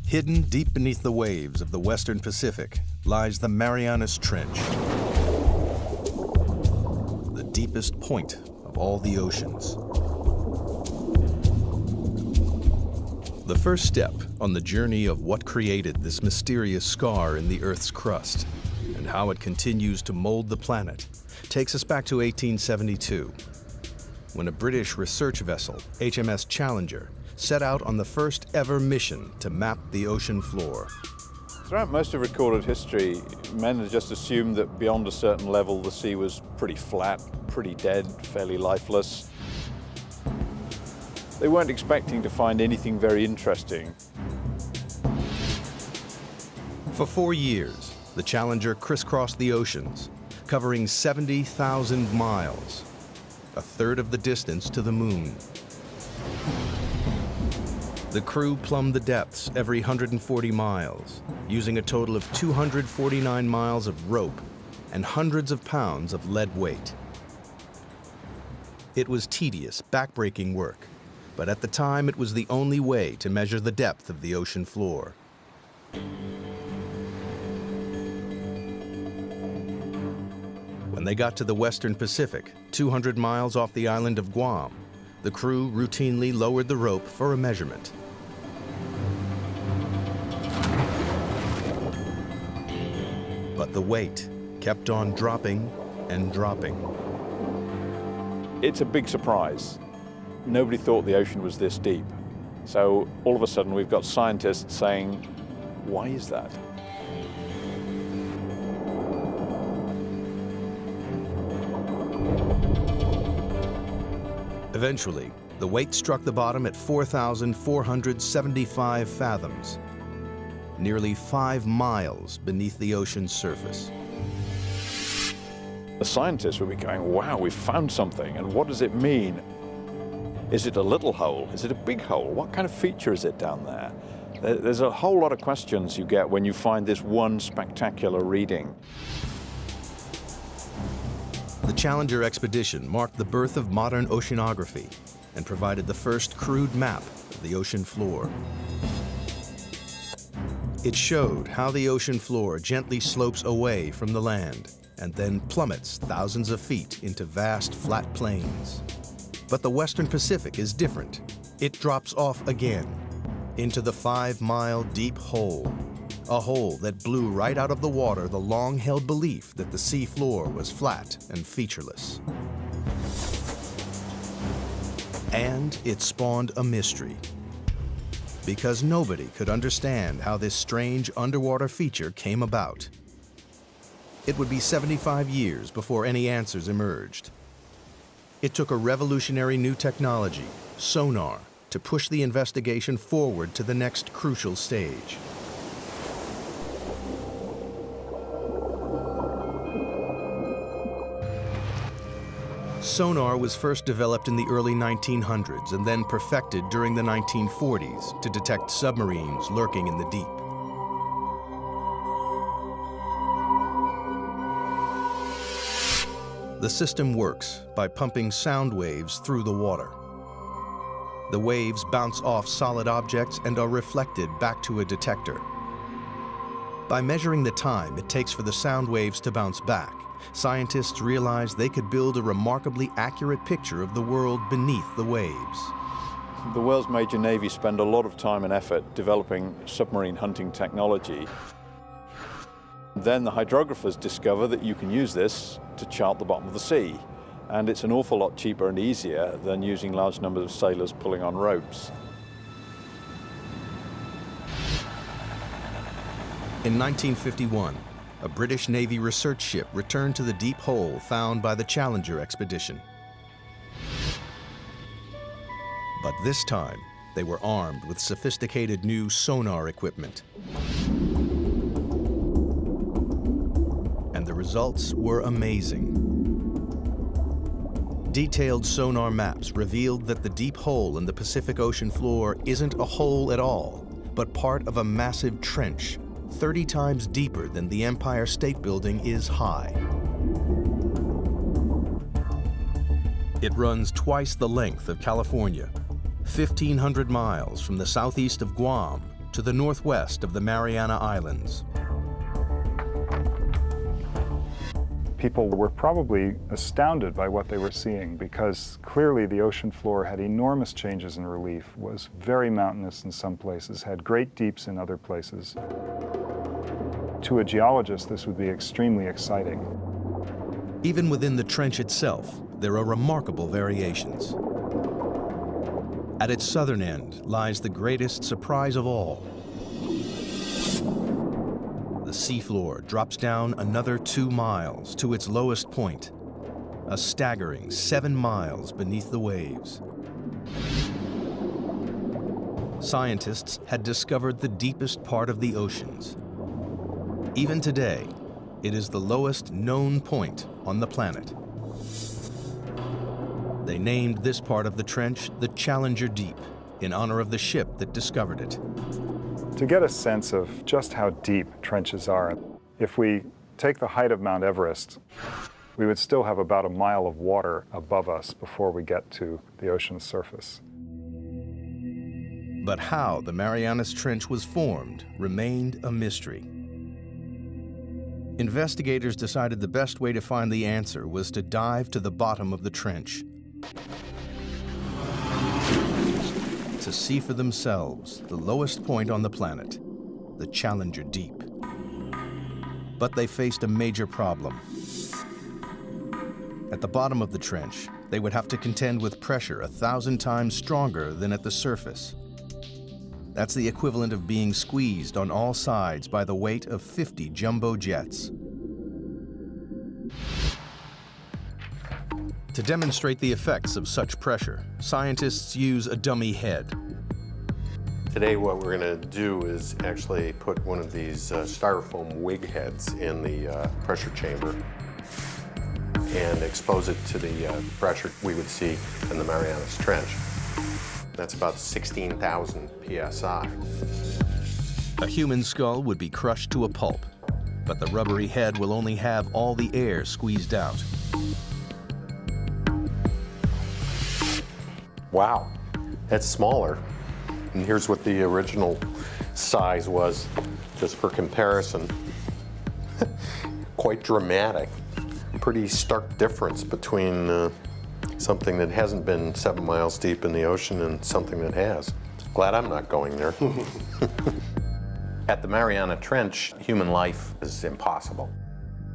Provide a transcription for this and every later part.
Hidden deep beneath the waves of the Western Pacific lies the Mariana Trench, the deepest point of all the oceans. The first step on the journey of what created this mysterious scar in the Earth's crust and how it continues to mold the planet takes us back to 1872, when a British research vessel, HMS Challenger, set out on the first ever mission to map the ocean floor. Throughout most of recorded history, men had just assumed that beyond a certain level the sea was pretty flat, pretty dead, fairly lifeless. They weren't expecting to find anything very interesting. For 4 years, the Challenger crisscrossed the oceans, covering 70,000 miles, a third of the distance to the moon. The crew plumbed the depths every 140 miles, using a total of 249 miles of rope and hundreds of pounds of lead weight. It was tedious, backbreaking work, but at the time it was the only way to measure the depth of the ocean floor. When they got to the Western Pacific, 200 miles off the island of Guam, the crew routinely lowered the rope for a measurement. But the weight kept on dropping and dropping. It's a big surprise. Nobody thought the ocean was this deep. So all of a sudden we've got scientists saying, why is that? Eventually, the weight struck the bottom at 4,475 fathoms, nearly 5 miles beneath the ocean's surface. The scientists would be going, wow, we've found something, and what does it mean? Is it a little hole? Is it a big hole? What kind of feature is it down there? There's a whole lot of questions you get when you find this one spectacular reading. The Challenger expedition marked the birth of modern oceanography and provided the first crude map of the ocean floor. It showed how the ocean floor gently slopes away from the land and then plummets thousands of feet into vast flat plains. But the Western Pacific is different. It drops off again into the 5-mile deep hole, a hole that blew right out of the water the long-held belief that the sea floor was flat and featureless. And it spawned a mystery, because nobody could understand how this strange underwater feature came about. It would be 75 years before any answers emerged. It took a revolutionary new technology, sonar, to push the investigation forward to the next crucial stage. Sonar was first developed in the early 1900s and then perfected during the 1940s to detect submarines lurking in the deep. The system works by pumping sound waves through the water. The waves bounce off solid objects and are reflected back to a detector. By measuring the time it takes for the sound waves to bounce back, scientists realized they could build a remarkably accurate picture of the world beneath the waves. The world's major navies spend a lot of time and effort developing submarine hunting technology. Then the hydrographers discover that you can use this to chart the bottom of the sea. And it's an awful lot cheaper and easier than using large numbers of sailors pulling on ropes. In 1951, a British Navy research ship returned to the deep hole found by the Challenger expedition. But this time, they were armed with sophisticated new sonar equipment. And the results were amazing. Detailed sonar maps revealed that the deep hole in the Pacific Ocean floor isn't a hole at all, but part of a massive trench, 30 times deeper than the Empire State Building is high. It runs twice the length of California, 1,500 miles from the southeast of Guam to the northwest of the Mariana Islands. People were probably astounded by what they were seeing because clearly the ocean floor had enormous changes in relief, was very mountainous in some places, had great deeps in other places. To a geologist, this would be extremely exciting. Even within the trench itself, there are remarkable variations. At its southern end lies the greatest surprise of all. The seafloor drops down another 2 miles to its lowest point, a staggering 7 miles beneath the waves. Scientists had discovered the deepest part of the oceans. Even today, it is the lowest known point on the planet. They named this part of the trench the Challenger Deep, in honor of the ship that discovered it. To get a sense of just how deep trenches are, if we take the height of Mount Everest, we would still have about a mile of water above us before we get to the ocean's surface. But how the Marianas Trench was formed remained a mystery. Investigators decided the best way to find the answer was to dive to the bottom of the trench, to see for themselves the lowest point on the planet, the Challenger Deep. But they faced a major problem. At the bottom of the trench, they would have to contend with pressure 1,000 times stronger than at the surface. That's the equivalent of being squeezed on all sides by the weight of 50 jumbo jets. To demonstrate the effects of such pressure, scientists use a dummy head. Today what we're going to do is actually put one of these styrofoam wig heads in the pressure chamber and expose it to the pressure we would see in the Marianas Trench. That's about 16,000 psi. A human skull would be crushed to a pulp, but the rubbery head will only have all the air squeezed out. Wow, that's smaller. And here's what the original size was, just for comparison. Quite dramatic. Pretty stark difference between something that hasn't been 7 miles deep in the ocean and something that has. Glad I'm not going there. At the Mariana Trench, human life is impossible.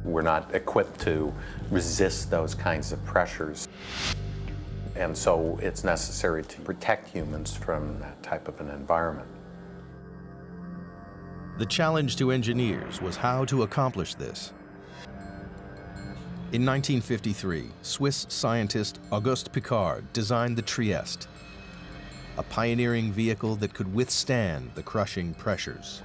We're not equipped to resist those kinds of pressures. And so it's necessary to protect humans from that type of an environment. The challenge to engineers was how to accomplish this. In 1953, Swiss scientist Auguste Piccard designed the Trieste, a pioneering vehicle that could withstand the crushing pressures.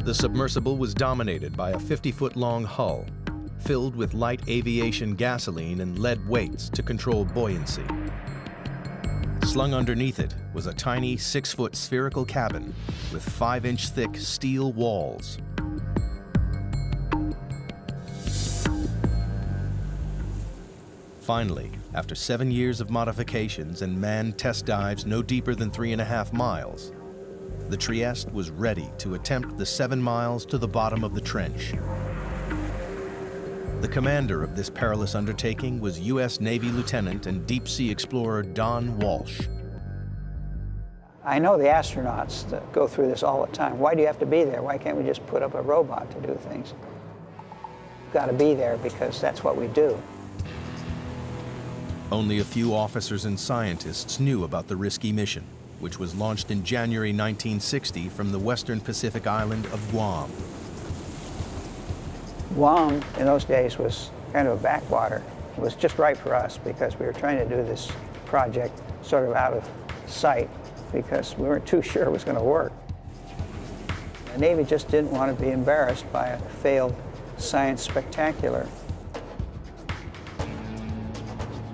The submersible was dominated by a 50-foot-long hull, filled with light aviation gasoline and lead weights to control buoyancy. Slung underneath it was a tiny 6-foot spherical cabin with 5-inch thick steel walls. Finally, after 7 years of modifications and manned test dives no deeper than 3.5 miles, the Trieste was ready to attempt the 7 miles to the bottom of the trench. The commander of this perilous undertaking was U.S. Navy Lieutenant and deep-sea explorer Don Walsh. I know the astronauts that go through this all the time. Why do you have to be there? Why can't we just put up a robot to do things? You've got to be there because that's what we do. Only a few officers and scientists knew about the risky mission, which was launched in January 1960 from the western Pacific island of Guam. Guam, in those days, was kind of a backwater. It was just right for us because we were trying to do this project sort of out of sight because we weren't too sure it was going to work. The Navy just didn't want to be embarrassed by a failed science spectacular.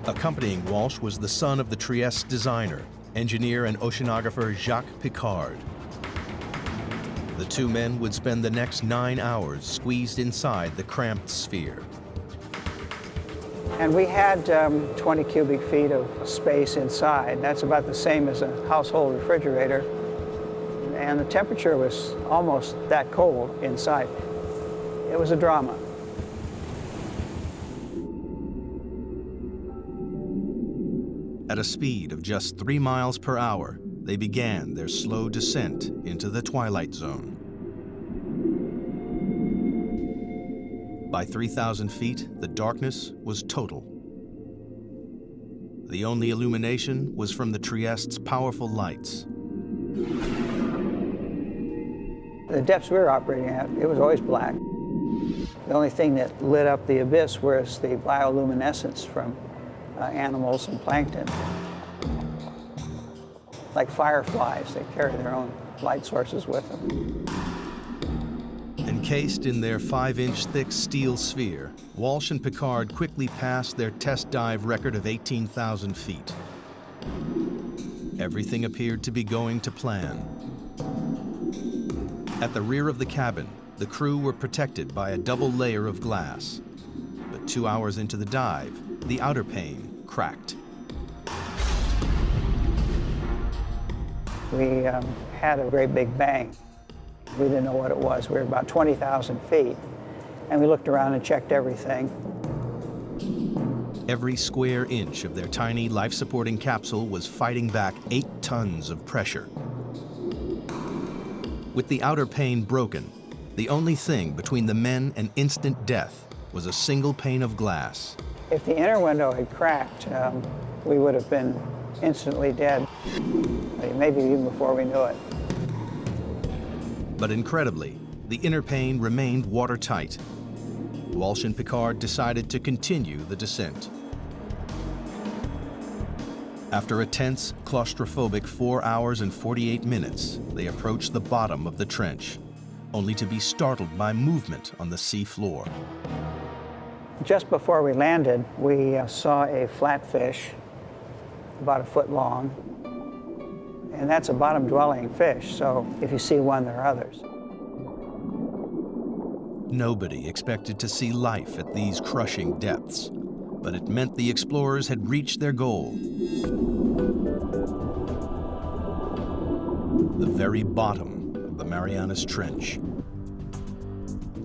Accompanying Walsh was the son of the Trieste designer, engineer and oceanographer Jacques Piccard. The two men would spend the next 9 hours squeezed inside the cramped sphere. And we had 20 cubic feet of space inside. That's about the same as a household refrigerator. And the temperature was almost that cold inside. It was a drama. At a speed of just 3 miles per hour, they began their slow descent into the twilight zone. By 3,000 feet, the darkness was total. The only illumination was from the Trieste's powerful lights. The depths we were operating at, it was always black. The only thing that lit up the abyss was the bioluminescence from animals and plankton. Like fireflies, they carry their own light sources with them. Encased in their 5-inch thick steel sphere, Walsh and Piccard quickly passed their test dive record of 18,000 feet. Everything appeared to be going to plan. At the rear of the cabin, the crew were protected by a double layer of glass. But 2 hours into the dive, the outer pane cracked. We had a great big bang. We didn't know what it was. We were about 20,000 feet. And we looked around and checked everything. Every square inch of their tiny life-supporting capsule was fighting back 8 tons of pressure. With the outer pane broken, the only thing between the men and instant death was a single pane of glass. If the inner window had cracked, we would have been instantly dead, maybe even before we knew it. But incredibly, the inner pane remained watertight. Walsh and Piccard decided to continue the descent. After a tense, claustrophobic 4 hours and 48 minutes, they approached the bottom of the trench, only to be startled by movement on the sea floor. Just before we landed, we saw a flatfish, about a foot long. And that's a bottom-dwelling fish, so if you see one, there are others. Nobody expected to see life at these crushing depths, but it meant the explorers had reached their goal. The very bottom of the Marianas Trench.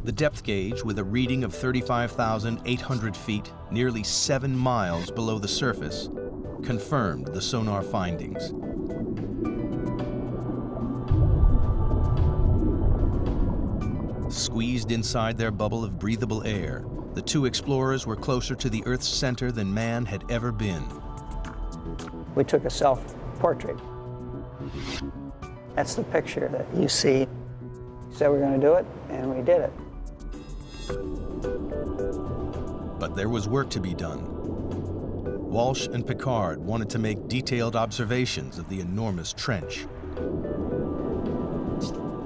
The depth gauge, with a reading of 35,800 feet, nearly 7 miles below the surface, confirmed the sonar findings. Squeezed inside their bubble of breathable air, the 2 explorers were closer to the Earth's center than man had ever been. We took a self-portrait. That's the picture that you see. We said we're going to do it, and we did it. But there was work to be done. Walsh and Piccard wanted to make detailed observations of the enormous trench.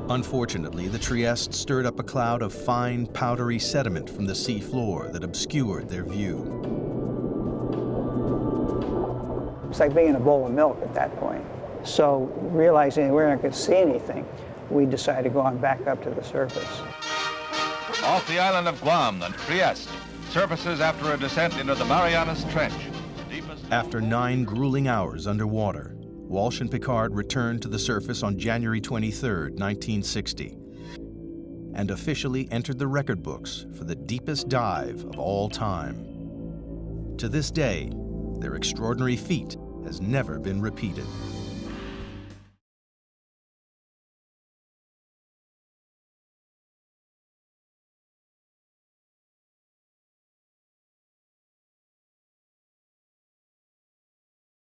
Unfortunately, the Trieste stirred up a cloud of fine, powdery sediment from the sea floor that obscured their view. It's like being in a bowl of milk at that point. So, realizing we weren't going to see anything, we decided to go on back up to the surface. Off the island of Guam, the Trieste surfaces after a descent into the Marianas Trench. After 9 grueling hours underwater, Walsh and Piccard returned to the surface on January 23, 1960, and officially entered the record books for the deepest dive of all time. To this day, their extraordinary feat has never been repeated.